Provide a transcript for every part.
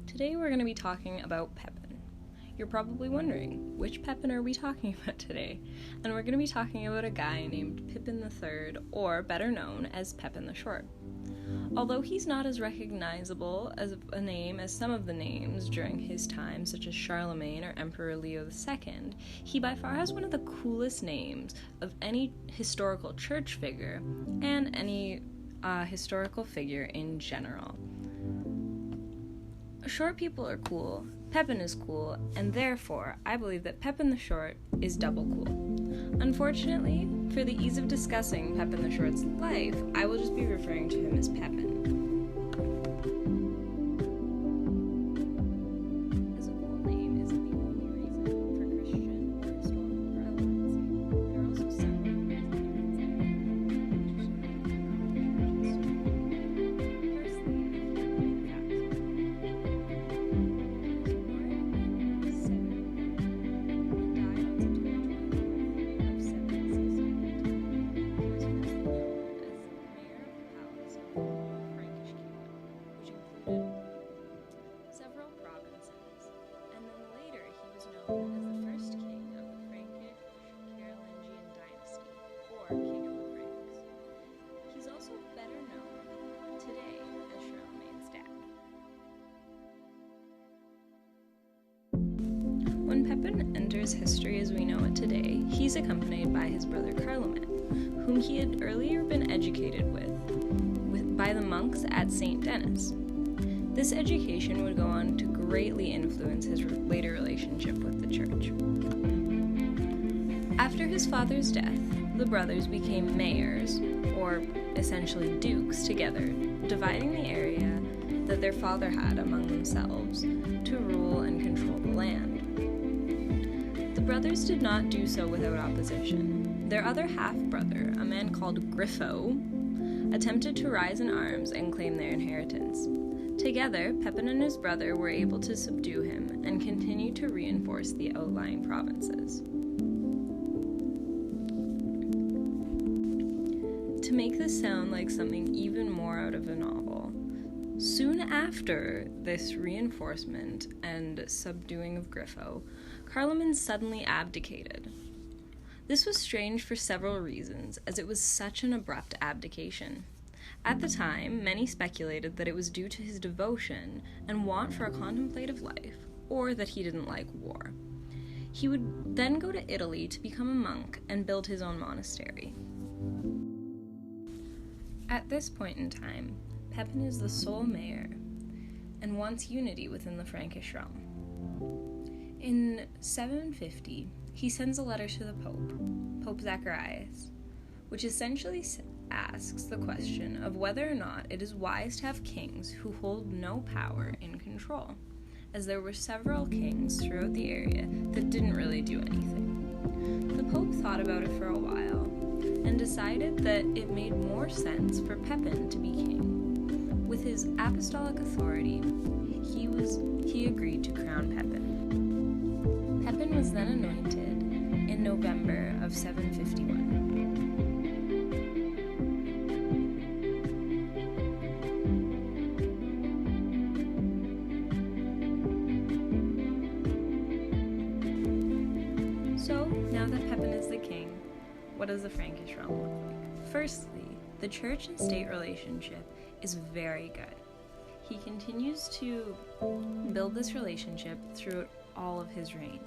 Today we're going to be talking about Pepin. You're probably wondering, which Pepin are we talking about today? And we're going to be talking about a guy named Pippin III, or better known as Pepin the Short. Although he's not as recognizable as a name as some of the names during his time, such as Charlemagne or Emperor Leo II, he by far has one of the coolest names of any historical church figure and any historical figure in general. Short people are cool, Pepin is cool, and therefore I believe that Pepin the Short is double cool. Unfortunately, for the ease of discussing Pepin the Short's life, I will just be referring to him as Pepin. As a cool name isn't the only reason for Christian or historical relevancy. There are also several When Pepin enters history as we know it today, he's accompanied by his brother Carloman, whom he had earlier been educated by the monks at St. Denis. This education would go on to greatly influence his later relationship with the church. After his father's death, the brothers became mayors, or essentially dukes, together, dividing the area that their father had among themselves to rule and control the land. The brothers did not do so without opposition. Their other half-brother, a man called Grifo, attempted to rise in arms and claim their inheritance. Together, Pepin and his brother were able to subdue him and continue to reinforce the outlying provinces. To make this sound like something even more out of a novel, soon after this reinforcement and subduing of Grifo, Carloman suddenly abdicated. This was strange for several reasons, as it was such an abrupt abdication. At the time, many speculated that it was due to his devotion and want for a contemplative life, or that he didn't like war. He would then go to Italy to become a monk and build his own monastery. At this point in time, Pepin is the sole mayor and wants unity within the Frankish realm. In 750, he sends a letter to the Pope Zacharias, which essentially asks the question of whether or not it is wise to have kings who hold no power in control, as there were several kings throughout the area that didn't really do anything. The Pope thought about it for a while and decided that it made more sense for Pepin to be king. With his apostolic authority, he agreed to crown Pepin. Pepin was then anointed in November of 751. So, now that Pepin is the king, what does the Frankish realm look like? Firstly, the church and state relationship is very good. He continues to build this relationship throughout all of his reign.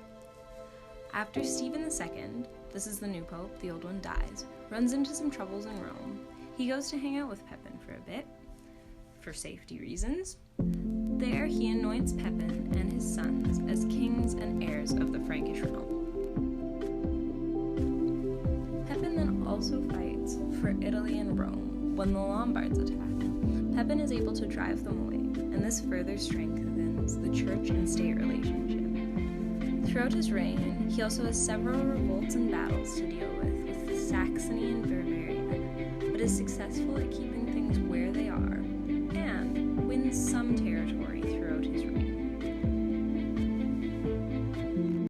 After Stephen II, this is the new pope, the old one dies, runs into some troubles in Rome. He goes to hang out with Pepin for a bit, for safety reasons. There he anoints Pepin and his sons as kings and heirs of the Frankish realm. Pepin then also fights for Italy and Rome when the Lombards attack. Pepin is able to drive them away, and this further strengthens the church and state relationship. Throughout his reign, he also has several revolts and battles to deal with Saxony and Bavaria, but is successful at keeping things where they are, and wins some territory throughout his reign.